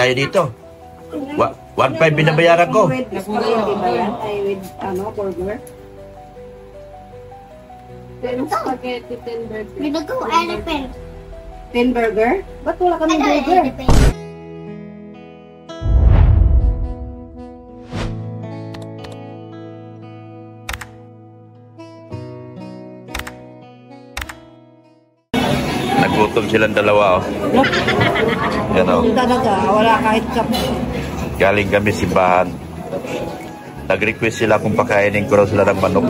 tayo dito. 1.5 binabayaran ko. With spaghetti ba yan? Ay, with, burger? 10 spaghetti, 10 burger. We go elephant. 10 burger? Ba't wala kami burger? Nagutom silang dalawa, oh. Yan, oh. Talaga, wala kahit cup. Galing kami simbahan. Nag-request sila kung pakainin ko raw sila ng manok.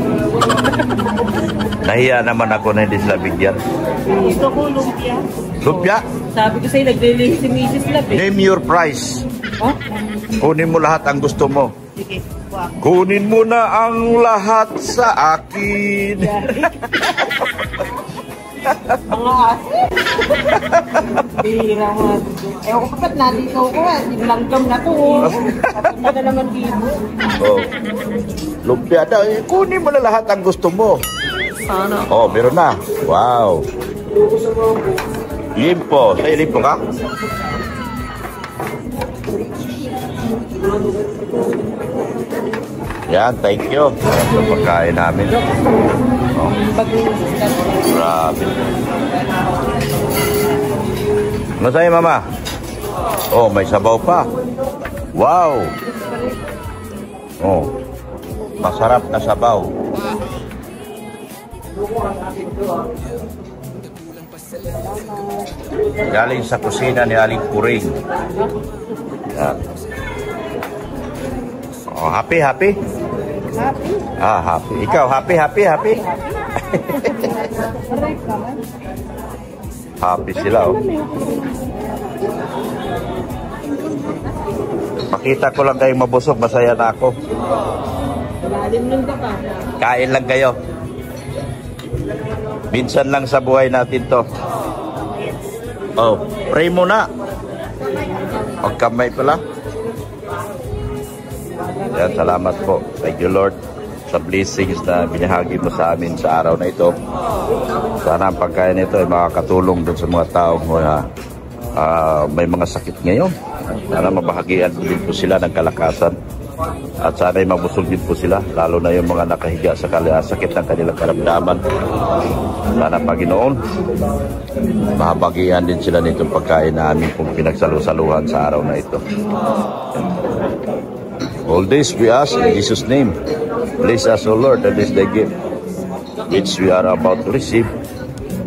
Nahiya naman ako na hindi sila bigyan. Gusto ko lumpia. Lumpia? Sabi ko sa'yo, nagliling si Mrs. Lab eh. Name your price. Oh? Kunin mo lahat ang gusto mo. Sige, wow. Kunin mo na ang lahat sa akin. Mga kasi. Bira mo. Ewan ko ba't nandito ko eh. Naglanggam na to. Tapos na naman dito. Oh. Lumpia daw. Kunin mo na lahat ang gusto mo. Sana. Oh, meron na. Wow. Limpo. Sa'yo limpo ka? Yan, thank you. Sa pagkain namin. Oh. Grabe. Ano sa'yo, mama? Oh, may sabaw pa. Wow. Oh. Masarap na sabaw. Galing sa kusina ni Aling Puring. Yan. Oh, happy, happy? Happy? Ah, happy. Ikaw, happy, happy, happy? Happy sila, oh. Pakita ko lang kayong mabusog, masaya na ako. Kain lang kayo. Minsan lang sa buhay natin to. Oh, pray muna. Pagkamay pala. Yan, salamat po. Thank you, Lord, sa blessings na binahagi mo sa amin sa araw na ito. Sana ang pagkain nito ay makakatulong dun sa mga taong may mga sakit ngayon. Sana mabahagian din po sila ng kalakasan. At sana ay mabusog din po sila, lalo na yung mga nakahiga sa sakit ng kanilang karamdaman. Sana, Panginoon, mahabagian din sila nitong pagkain na amin pong pinagsalusaluhan sa araw na ito. All this we ask in Jesus' name. Bless us, O Lord, and this thy gift, which we are about to receive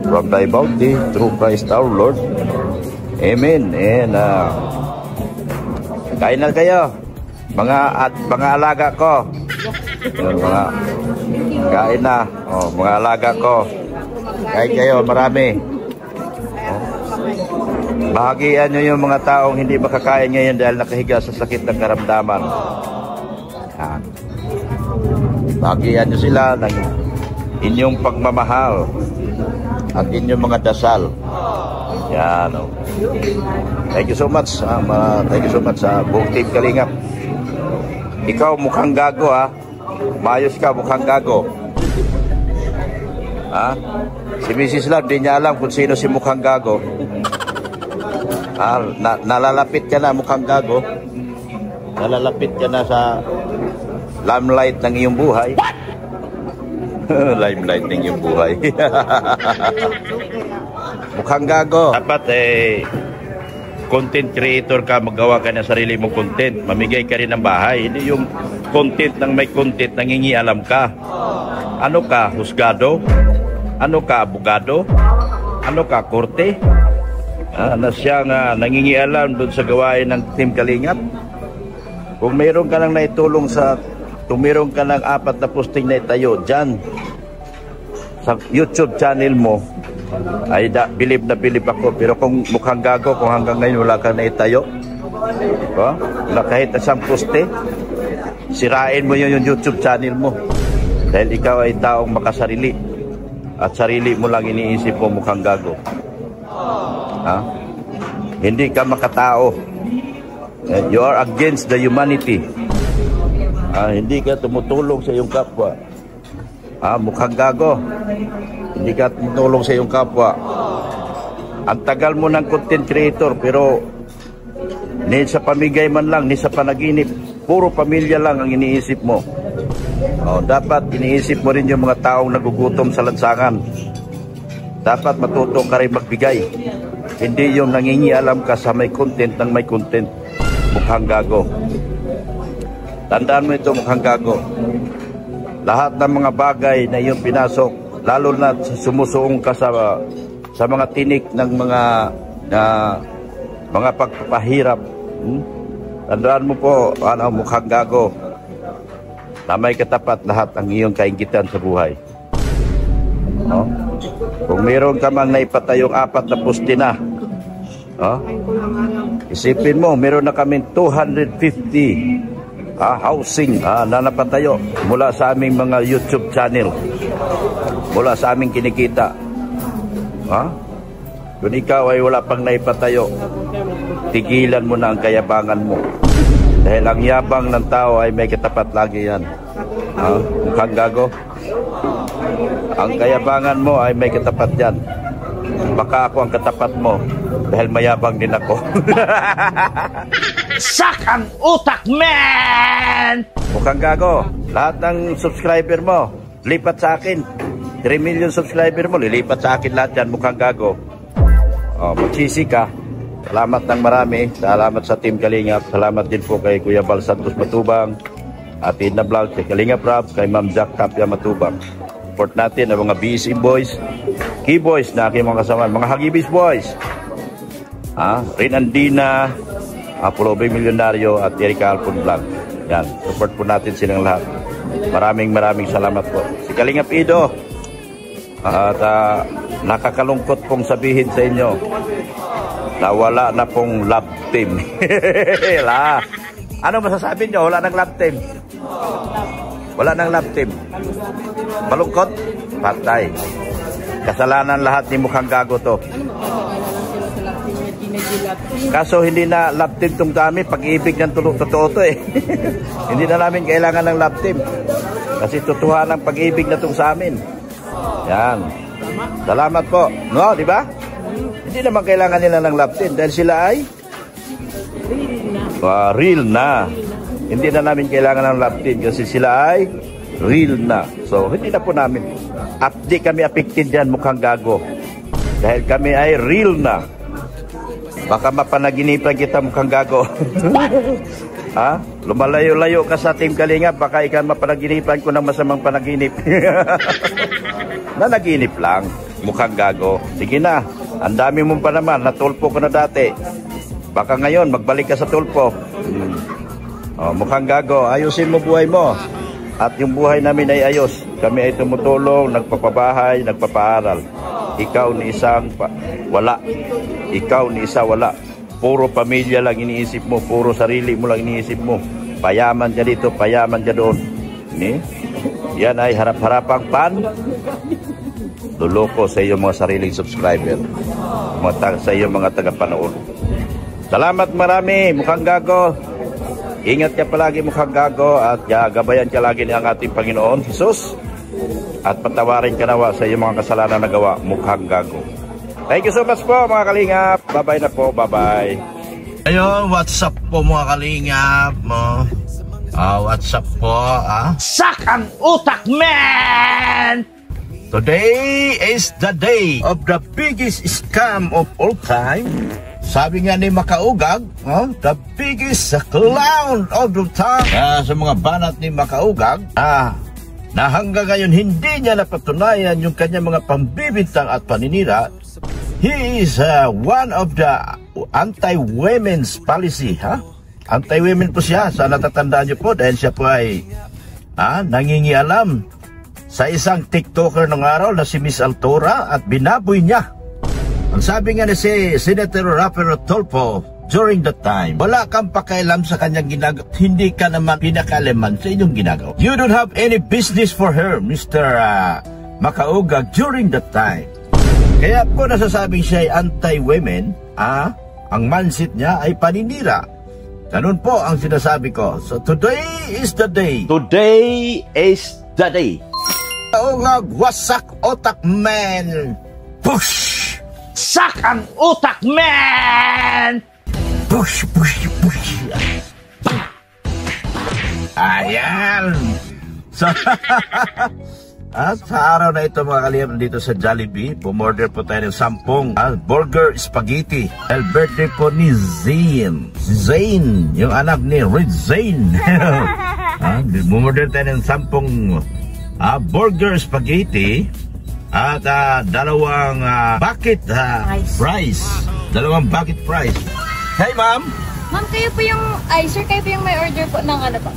from thy bounty through Christ our Lord. Amen. And kain na kayo, mga alaga ko. Mga kain na, oh, mga alaga ko. Kain kayo, marami. Bahagian nyo yung mga taong hindi makakain ngayon dahil nakahiga sa sakit ng karamdaman. Yan. Bahagian nyo sila ng inyong pagmamahal at inyong mga dasal. Yan. Oh. Thank you so much. Thank you so much sa buong team Kalingap. Ikaw mukhang gago, ha? Maayos ka, mukhang gago. Ha? Si Mrs. Love, di niya alam kung sino si mukhang gago. Nalalapit ka na, mukhang gago. Nalalapit ka na sa limelight ng iyong buhay. Limelight ng iyong buhay. Mukhang gago. Dapat content creator ka, magawa ka ng sarili mong content. Mamigay ka rin ng bahay. Hindi yung content ng may content, nangingialam ka. Ano ka, husgado? Ano ka, abogado? Ano ka, korte? Na siyang nangingialam doon sa gawain ng Team Kalingap. Kung mayroon ka lang naitulong kung mayroon ka lang 4 na posting na itayo dyan sa YouTube channel mo, ay bilib na bilib ako. Pero kung mukhang gago, kung hanggang ngayon wala ka naitayo, wala kahit isang poste, sirain mo yung YouTube channel mo. Dahil ikaw ay taong makasarili at sarili mo lang iniisip mo, mukhang gago. Hindi ka makatao. You are against the humanity. Hindi ka tumutulong sa iyong kapwa. Mukhang gago. Hindi ka tumutulong sa iyong kapwa. Ang tagal mo ng content creator, pero Ni sa pamigay man lang, ni sa panaginip. Puro pamilya lang ang iniisip mo. Dapat iniisip mo rin yung mga taong nagugutom sa lansangan. Dapat matuto ka rin magbigay. Hindi yung nangingialam ka sa may content ng may content. Mukhang gago. Tandaan mo ito, mukhang gago. Lahat ng mga bagay na iyong pinasok, lalo na sumusuong ka sa mga tinik ng mga pagpapahirap. Tandaan mo po, mukhang gago. Na may katapat lahat ang iyong kainggitan sa buhay. Kung mayroon ka man na ipatayong 4 na poste na, isipin mo, mayroon na kami 250 housing na napatayo mula sa aming mga YouTube channel, mula sa aming kinikita. Kung ikaw ay wala pang naipatayo, tigilan mo na ang kayabangan mo. Dahil ang yabang ng tao ay may katapat lagi yan. Mukhang gago. Ang kayabangan mo ay may katapat yan. Baka ako ang katapat mo dahil mayabang din ako. Sak ang utak, man! Mukhang gago. Lahat ng subscriber mo, lipat sa akin. 3 million subscriber mo, lilipat sa akin lahat yan. Mukhang gago. Magsisi ka. Salamat ng marami. Salamat sa Team Kalingap. Salamat din po kay Kuya Bal Santos Matubang, at Edna Vlog, kay Kalingap Rap, kay Ma'am Jack Kapya Matubang. Support natin ang mga BSC boys, Key Boys na aking mga kasama, mga Hagibis boys, Rin Andina, Pulobe Milyonaryo, at Erika Alpon Vlog. Yan, support po natin silang lahat. Maraming salamat po. Si Kalingap Ido, at nakakalungkot pong sabihin sa inyo na wala na pong love team. Ano masasabi nyo? Wala nang love team. Wala nang love team. Malungkot? Patay. Kasalanan lahat ni mukhang gago to. Kaso hindi na love team tong kami. Pag-ibig ng totoo to eh. Hindi na namin kailangan ng love team. Kasi tutuhan ang pag-ibig na tong sa amin. Yan. Salamat po. No, di ba? Hindi naman kailangan nila ng love team dahil sila ay real na. Hindi na namin kailangan ng love team kasi sila ay real na. So, hindi na po namin. Di kami affected dyan, mukhang gago. Dahil kami ay real na. Baka mapanaginipan kita, mukhang gago. Lumalayo-layo ka sa Team Kalingap, baka ikaw mapanaginipan ko ng masamang panaginip. Nanaginip lang, mukhang gago. Sige na. Ang dami mong pa naman, natulpo ko na dati. Baka ngayon, magbalik ka sa tulpo. Mukhang gago, ayusin mo buhay mo. At yung buhay namin ay ayos. Kami ay tumutulong, nagpapabahay, nagpapaaral. Ikaw ni isang wala. Ikaw ni isa wala. Puro pamilya lang iniisip mo, puro sarili mo lang iniisip mo. Payaman ka dito, payaman ka doon. Yan ay harap-harapang luloko sa iyong mga sariling subscriber, sa iyong mga tagapanood. Salamat marami, mukhang gago. Ingat ka palagi, mukhang gago, at gabayan ka lagi ng ating Panginoon Jesus, at patawarin ka nawa sa iyong mga kasalanan na gawa, mukhang gago. Thank you so much po mga Kalingap. Bye-bye na po, bye-bye. Ayun, what's up po mga Kalingap mo? What's up po? Sak ang utak, man! Today is the day of the biggest scam of all time. Sabi nga ni Makaugag, the biggest clown of the time. Sa mga banat ni Makaugag, na hanggang ngayon hindi niya napatunayan yung kanyang mga pambibintang at paninira. He is one of the anti-women's policy, Anti-women po siya. Sa natatandaan niyo po dahil siya po ay nangingialam sa isang TikToker ng araw na si Miss Altora at binaboy niya. Ang sabi nga ni si Senator Rafael Tulfo during that time, wala kang pakialam sa kanyang ginagawa. Hindi ka naman pinakalaman sa inyong ginagawa. You don't have any business for her, Mr. Makaugag, during that time. Kaya po nasasabing siya ay anti-women, ang mindset niya ay paninira. Ganun po ang sinasabi ko. So today is the day. Today is the day. Makaugag, wasak otak, man. Push! Sak ang utak, man! Push, push, Ayan! So, at sa araw na ito mga kalihap, dito sa Jollibee, pumorder po tayo ng 10 burger spaghetti. El birthday po ni Zane. Si Zane, yung anak ni Red Zane. Pumorder tayo ng 10 burger spaghetti at 2 bucket fries. 2 bucket fries. Hey ma'am! Ma'am, kayo po yung, sir, kayo po yung may order po ng ano po,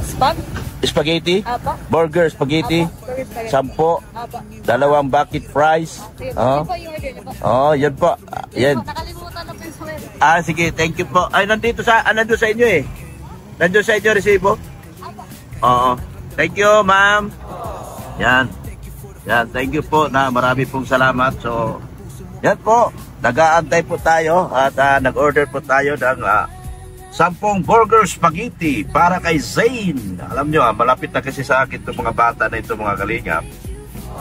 Spaghetti? Apa? Burger spaghetti? Apa? Burger spaghetti. 10. 2 bucket fries. Yun po yung order niyo po. Oh, yan po. Yan. Nakalimutan na po yung sweater. Sige, thank you po. Ay, nandito sa inyo eh. Nandun sa inyo resibo? Oo. Thank you, ma'am. Yan. Yan, thank you po na marami pong salamat. So, yan po. Nag-aantay po tayo at nag-order po tayo ng 10 burger spaghetti para kay Zane. Alam nyo, malapit na kasi sa akin itong mga bata na ito mga kalingap.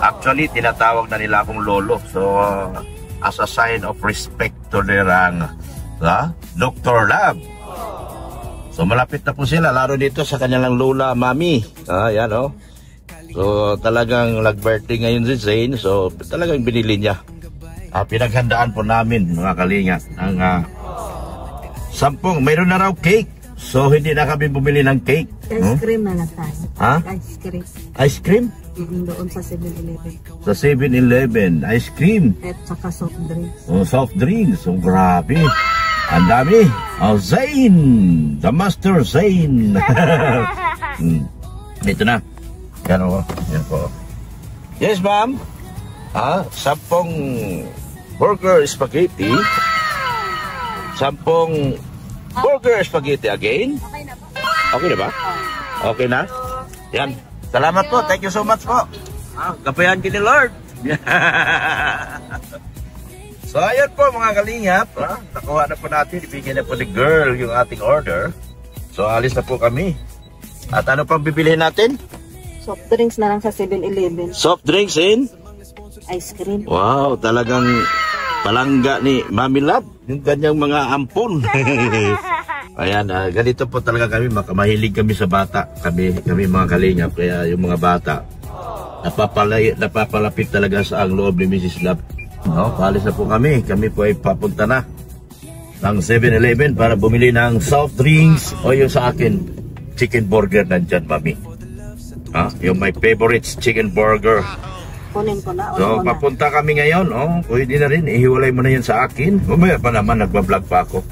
Actually, tinatawag na nila akong lolo. So, as a sign of respect to their Dr. Lab. So, malapit na po sila, lalo dito sa kanilang lola, mami. Yan o. So, talagang nag-birthday ngayon si Zane. So, talagang binili niya. Pinaghandaan po namin mga kalingap ang 10, mayroon na raw cake. So, hindi na kami bumili ng cake. Ice cream na lang tayo. Ha? Ice cream. Ice cream? Doon sa 7-Eleven. Sa 7-Eleven, ice cream. At saka soft drinks. Oh, soft drinks. So, grabe. Ang dami. Oh, Zane. The Master Zane. Ito na. Yan o. Yan po. Yes, ma'am. 10 burger spaghetti. 10 burger spaghetti again. Okay na po. Okay na ba? Okay na? Yan. Salamat po. Thank you so much po. Gabayan ki ni Lord. So, ayan po mga kalingap. Nakuha na po natin. Ibigyan na po ni girl yung ating order. So, alis na po kami. At ano pang bibilihin natin? Soft drinks na lang sa 7-Eleven. Soft drinks in? Ice cream. Wow, talagang palangga ni Mami Love. Yung kanyang mga ampon. Ayan, ganito po talaga kami. Mahilig kami sa bata. Kami mga kalingap. Kaya yung mga bata, napapalapit talaga sa ang loob ni Mrs. Love. No, paalis na po kami. Kami po ay papunta na ng 7-Eleven para bumili ng soft drinks o yung sa akin, chicken burger nandyan, Mami. Yung my favorite chicken burger. Kunin ko na. So, papunta kami ngayon. Pwede na rin. Ihiwalay mo na yan sa akin. Umaya pa naman, nagbablog pa ako.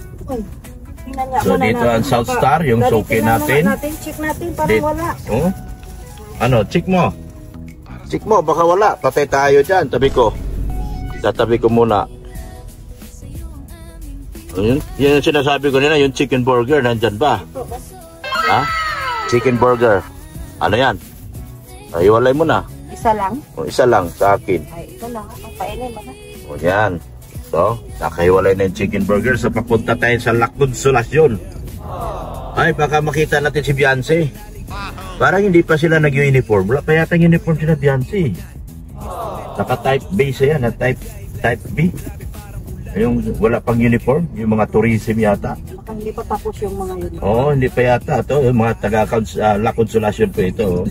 So, dito ang South Star, yung suki natin. Check natin, parang wala. Ano, check mo. Check mo, baka wala. Patay tayo dyan, tabi ko. Tatabi ko muna. Yun yung sinasabi ko nila, yung chicken burger, nandyan ba? Chicken burger. Ano yan? Iwalay mo na. Isa lang? Isa lang sa akin. Ay, ito lang. Ang painin mo na. Yan. So, nakahiwalay na yung chicken burger. So, papunta tayo sa La Consolacion. Ay, baka makita natin si Beyonce. Parang hindi pa sila nag-uniform. Wala pa yata uniform sila Beyonce. Naka-type B siya na type B. Yung wala pang uniform, yung mga tourism yata. Baka hindi pa tapos yung mga yun. Hindi pa yata ito. Yung mga La Consolacion po ito.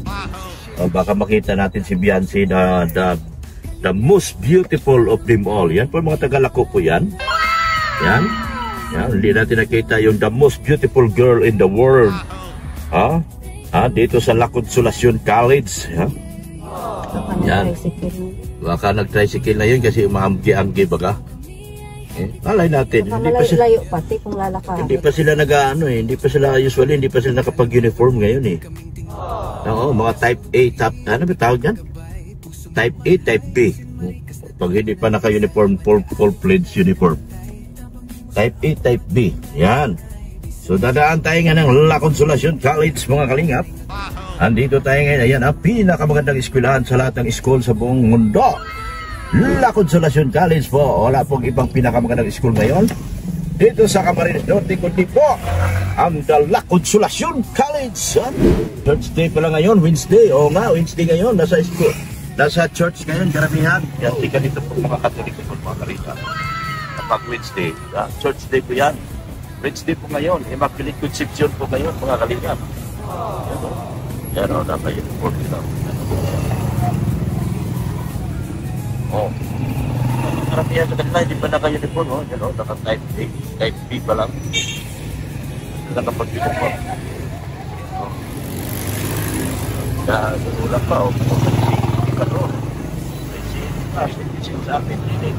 Baka makita natin si Beyonce na the most beautiful of them all. Yan po mga taga-Lako po yan. Yan. Hindi natin nakita yung the most beautiful girl in the world. Dito sa La Consolacion College. Yan. Baka nag-tricycle na yun kasi umaamgi-amgi baga. Alay natin. Hindi pa sila layo pati kung lalakarin. Hindi pa sila hindi pa sila usually, hindi pa sila nakapag-uniform ngayon eh. Mga type A, ano ba tawag yan? Type A, type B. Pag hindi pa naka-uniform, full-fledged uniform. Type A, type B. Yan. So dadaan tayo nga ng La Consolacion College mga kalingap. Andito tayo ngayon. Ayan ang pinakamagandang eskwelahan sa lahat ng school sa buong mundo. La Consolacion College po. Wala pong ibang pinakamagandang school ngayon dito sa Camarines Norte, kundi po ang La Consolacion College. Church day pala ngayon, Wednesday. Oo nga, Wednesday ngayon. Nasa school, nasa church ngayon, karamihan. Yan, tika dito po mga Katoliko po mga kalingap. Kapag Wednesday, church day po yan. Wednesday po ngayon. Immaculate Conception po ngayon, mga kalingap. Yan o, naka-uniform nila. Oh. Karamihan sa kanila, hindi pa naka-uniform. Oh. Yan o, naka-type A. Type B pa lang. Nakapag-uniform. Oh. Kaya, ulang pa. Oh. Ano? Kasi sa akin, hindi.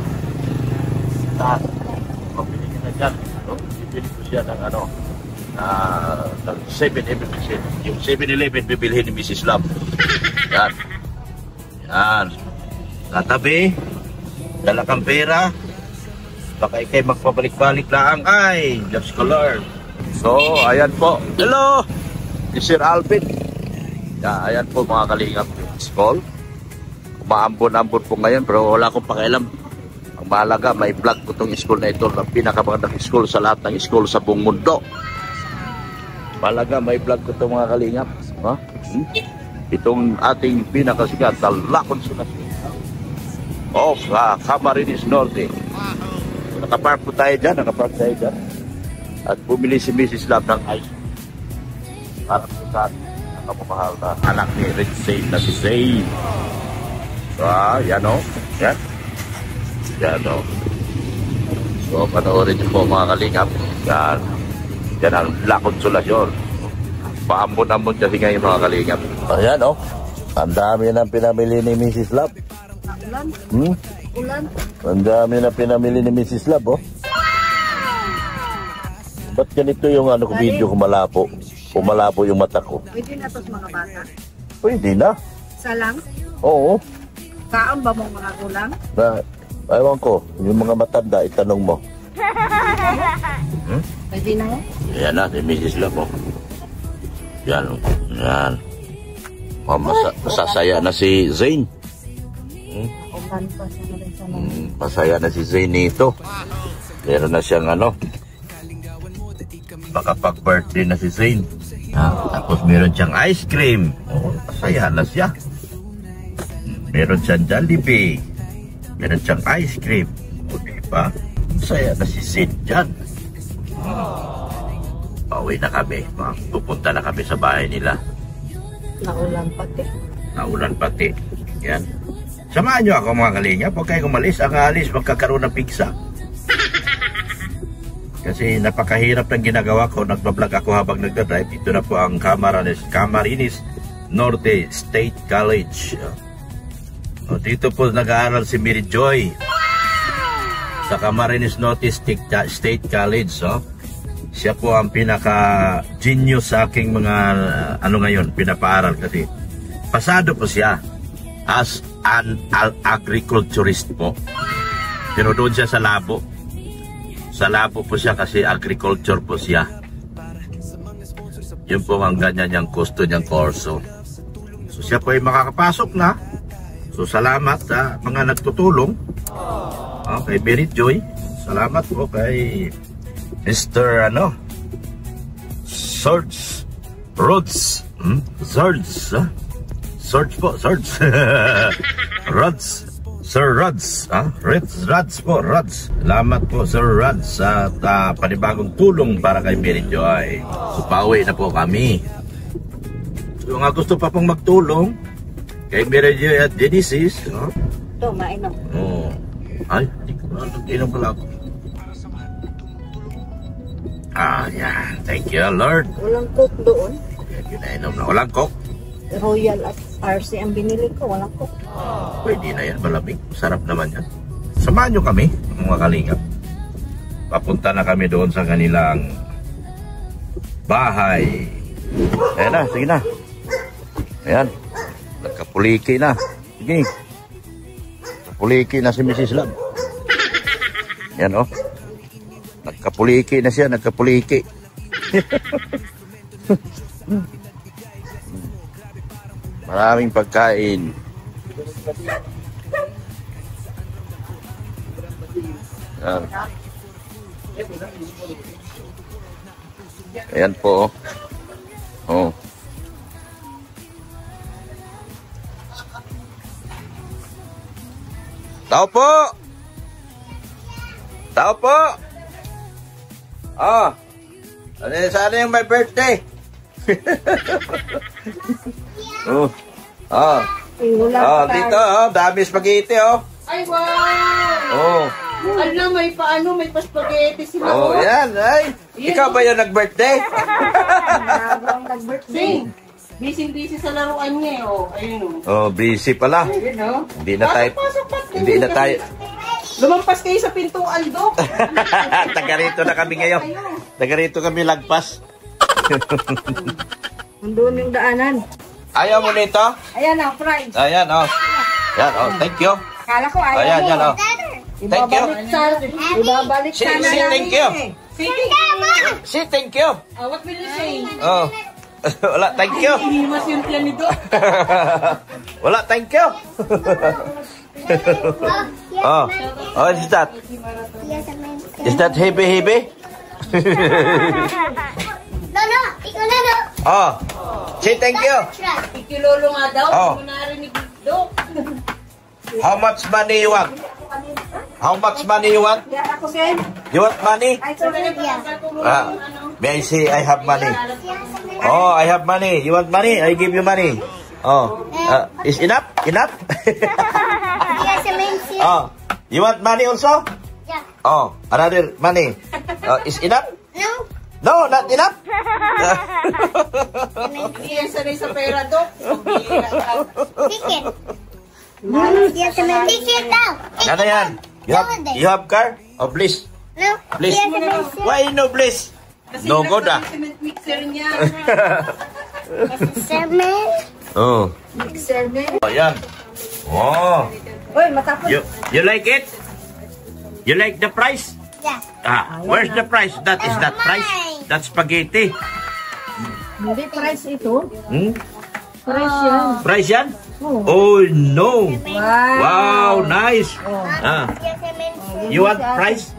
Taas. Pabili ka na dyan. Bibili ko siya ng ano, ng 7-Eleven. Yung 7-Eleven bibilhin ni Mrs. Lam. Yan. Yan. Katabi. Dala kang pera. Baka ikay magpabalik-balik lang. Ay, Jobs Color. So, ayan po. Hello! Si Sir Alvin. Yan, ayan po mga kalingap. School. Maambon-ambon po ngayon pero wala akong pakialam. Ang mahalaga, may vlog ko itong school na ito. Ang pinakamagandang school sa lahat ng school sa buong mundo. Mahalaga, may vlog ko itong mga kalingap. Ha? Itong ating pinakasikat na La Consolacion of Camarines Norte. Nakapark po tayo dyan. At bumili si Mrs. Lam ng ice. Para po sa nakamamahal na anak ni Red Zane na si Zane. Yan o. Yan. Yan o. So, panoorin niyo po mga kalingap. Yan. Yan ang La Consolacion. Paambon-ambon kasi ngayon mga kalingap. Ayan o. Ang dami na pinamili ni Mrs. Love. Ulan. Ang dami na pinamili ni Mrs. Love o. Ba't ganito yung ano ko video kumalapo? Kumalapo yung mata ko. Pwede na ito sa mga bata? Pwede na. Isa lang? Oo. Kaon ba mong mga kulang? Ewan ko, yung mga matanda, itanong mo. Pwede na yan? Yan na, si Mrs. Love. Oh. Yan, yan. Masasaya na si Zane. Ulan pa siya na rin sa mga. Masaya na si Zane nito. Meron na siyang ano. Makapag-birthday na si Zane. Tapos meron siyang ice cream. Masaya na siya. Meron siyang Jollibee. Meron siyang ice cream. O diba? Masaya na si Zane dyan. Pauwi na kami. Pupunta na kami sa bahay nila. Naulan pati. Naulan pati. Yan. Samahan nyo ako mga kalingap. Huwag kayo umalis. Ang alis, magkakaroon ng pigsa. Kasi napakahirap ng ginagawa ko. Nagbablog ako habang nagdadrive. Ito na po ang Camarines Norte State College. Dito po nag-aaral si Mary Joy sa Camarines Norte State College. Siya po ang pinaka-genius sa aking mga ano ngayon, pinapaaral kasi pasado po siya as an agriculturist po. Pero doon siya sa labo. Sa labo po siya kasi agriculture po siya. Yun po ang ganyan niyang gusto niyang kurso. So siya po ay makakapasok na. So salamat sa mga nagtutulong. Kay Mary Joy. Salamat po kay Mr. Serge Rods. Serge. Serge po, Serge. Rods. Sir Rods. Rods po, Rods. Salamat po, Sir Rods, sa panibagong tulong para kay Mary Joy. So pauwi na po kami. So nga gusto pa pong magtulong kay Mary Joy at Genesis. Ito, mainom. Ay, hindi ko nag-inom pala ako. Yan. Thank you, Lord. Walang coke doon. Yun na inom na. Walang coke? Royal at RC ang binili ko. Walang coke. Pwede na yan. Malamig. Sarap naman yan. Samahan nyo kami, mga kalingap. Papunta na kami doon sa kanilang bahay. Ayan na. Sige na. Ayan. Nagkapuliki na. Sige. Nagkapuliki na si Mrs. Love. Ayan o. Nagkapuliki na siya. Nagkapuliki. Maraming pagkain. Ayan. Ayan po. Oh. Tao po! Tao po! Sana yung my birthday. Oh. Oh. Dito, dami spaghetti, oh. Ay, wow! Oh. Alam, may paano, may pa-spaghetti sila. Oh, yan, ay. Ikaw ba yung nag-birthday? Habang nag-birthday. Busy sa laruan niya, oh. Ayun, oh. Oh, busy pala. Ayun, oh. Hindi na tayo. Hindi na tayo. Lumampas kayo sa pintong Aldo. Taga rito na kami ngayon. Taga rito kami lagpas. Nandun yung daanan. Ayaw mo nito? Ayan na, fries. Ayan, oh. Yan, oh. Thank you. Kala ko ayaw Ayan, mo. yan, oh. Thank you. Ibabalik Si sana thank you. Si thank you. What will you say? Oh. Wala, thank you. Ihimas yung tiyan nito. Wala, thank you. Oh. Oh, is that? Is that heavy? No, ikaw na, no. Oh. Say thank you. Ikilolo nga daw. Oh. Hindi mo narinig dito. How much money you want? How much money you want? Kaya ako, Sen. You want money? Ay, sorry. May I say I have money? Oh, I have money. You want money? I give you money. Oh, is enough? Enough? Oh, you want money also? Yeah. Oh, another money. Is enough? No. No, not enough. Hindi yan sanay sa pera, Dok. Ticket. Ticket daw. Ano yan? You have car? Oh, please. No. Please. Why no please? No good ah. Cement mixer niya. Seven. Oh. Mixer niya. Oh, yan. Oh. Uy, matapos. You like it? You like the price? Yeah. Where's the price? That is that price? That's spaghetti. Hindi, price ito. Hmm? Price yan. Price yan? Oh no. Wow. Wow, nice. You want price?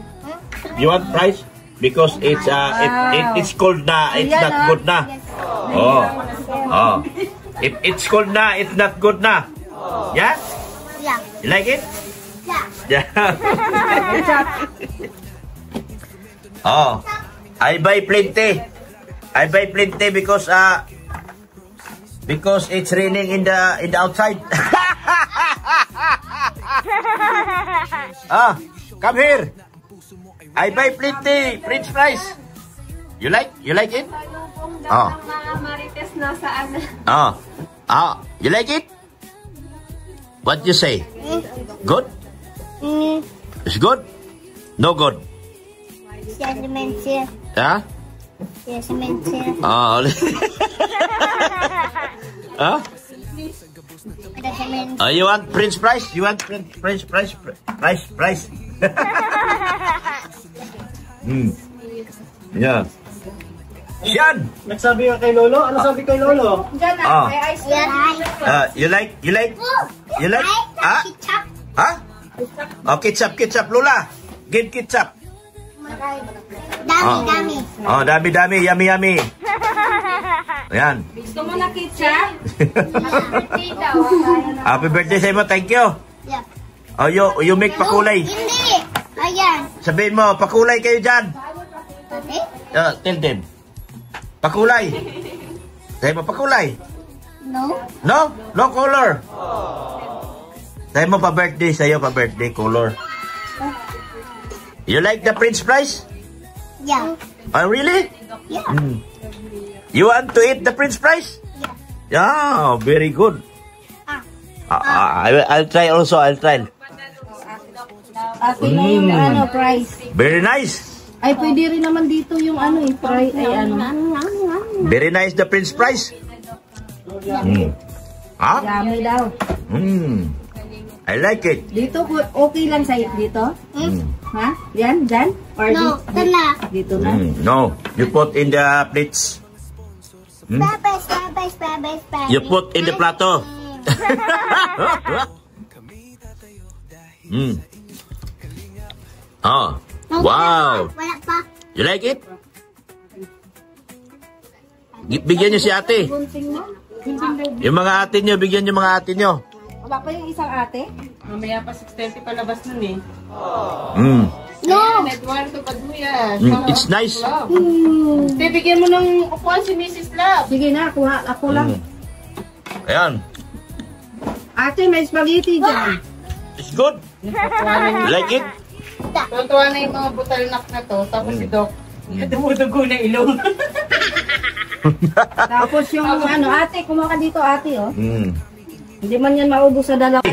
You want price? Because it's it's cold na, it's not good na. Oh. Oh. If it's cold na, it's not good na. Yeah? Yeah. You like it? Yeah. Yeah. Oh. I buy plenty. I buy plenty because it's raining in the outside. Come here. I buy plenty French fries. You like it? Oh. Marites na saan? You like it? What you say? Good? It's good? No good? Huh? Oh. Huh? You want French fries? You want French fries? Fries? Yeah. Yan! Nagsabi ka kay Lolo? Ano sabi kay Lolo? Diyan na, may ice cream. You like? Ah? Huh? Oh, ketchup, Lola. Give ketchup. Dami. Oh, dami, yummy. Ayan. Gusto mo na ketchup? Happy birthday sa mo, thank you. Yeah. Oh, you make pakulay. Hindi. Ayan. Sabihin mo, pakulay kayo dyan. Okay. Tell them. Pakulay. Sabi mo, pakulay. No. No color. Sabi mo, pa-birthday sa'yo, pa-birthday color. You like the French fries? Yeah. Oh, really? Yeah. You want to eat the French fries? Yeah, very good. I'll try also, I'll try. Akin na yung price. Very nice. Ay, pwede rin naman dito yung fry, Very nice the French fries. Yummy daw. I like it. Dito, okay lang sa'yo dito? Ha? Yan? Dyan? Or No. dito? Tala. Dito na? No, you put in the plates. Spabay. You put in the plato. Oh, wow. Wala pa. You like it? Bigyan niyo si ate. Yung mga ate niyo, bigyan niyo mga ate niyo. Wala pa yung isang ate? Mamaya pa 6:30 palabas nun eh. No. Eduardo Paduya. It's nice. Bibigyan mo ng upuan si Mrs. Love. Sige na, kuha. Ako lang. Ayan. Ate, may spaghetti dyan. It's good. You like it? Tutuwa na yung mga butalnak na to. Tapos si Doc. Dumudugo na ilong. Tapos yung ano, ate, kumuha ka dito, ate, oh. Mm. Hindi man yan maubos sa dalawa.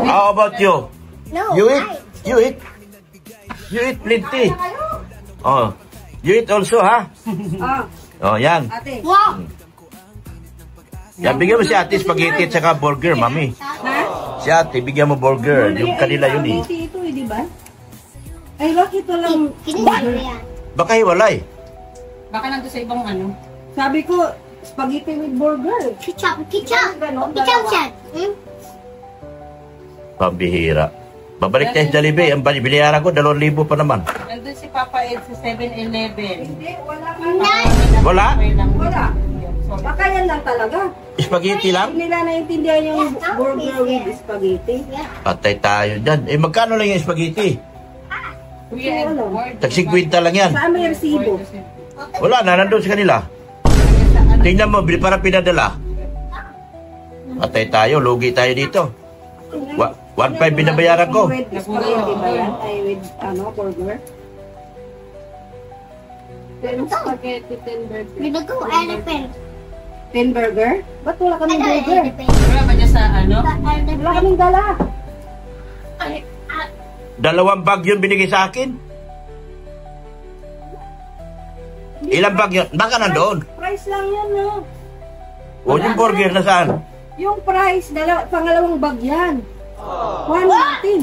How about you? No. You eat? You eat? You eat plenty. Oh. You eat also, ha? Ah, Oh, yan. ate. Wow. Yan, bigyan mo si ate spaghetti at saka burger, mami. Si ate, bigyan mo burger. Yung kanila yun, eh. Spaghetti ito, di ba? Ay, bakit walang... Kinigay yan. Baka hiwalay. Baka nandun sa ibang ano. Sabi ko, spaghetti with burger. Ketchup. Ketchup. Ketchup yan. Hmm? Pambihira. Babalik tayo sa Jollibee. Ang biniyaran ko, 2,000 pa naman. Nandun si Papa Ed sa 7-Eleven. Hindi, wala ka. Wala? Wala. Baka yan lang talaga. Spaghetti lang? Hindi nila naintindihan yung burger with spaghetti. Patay tayo dyan. Eh, magkano lang yung spaghetti? Kuya Edward. Tag 50 lang yan. Saan may resibo? Wala na, nandun sa kanila. Tingnan mo, para pinadala. Patay tayo, lugi tayo dito. 1.5 binabayaran ko. With spaghetti ba yan? Ay, with ano, burger? 10 spaghetti, 10 burger. Binago elephant. 10 burger? Ba't wala kaming Ano burger? elephant? Wala ba dyan sa ano? Wala kaming dala. Ay, 2 bag yun binigay sa akin. Ilang bag yun? Baka nandoon. Price lang yan, no? O yung burger na saan? Yung price, pangalawang bag yan. Kuha natin.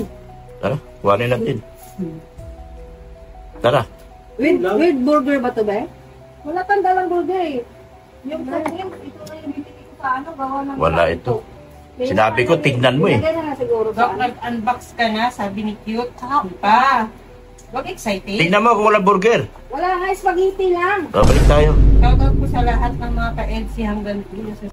Tara, kuhanin natin. Tara. With burger ba to, be? Wala kang dalang burger eh. Yung kanil, ito na yung bibili ko sa ano, gawa ng... Wala ito. Sinabi ko, tignan mo eh. Ilagay na nga siguro Doc, sa ano. nag-unbox ka na, sabi ni Cute. Di pa. Huwag excited. Tignan mo kung walang burger. Wala nga, spaghetti lang. O, balik tayo. Shoutout po sa lahat ng mga ka-EDC hanggang 2.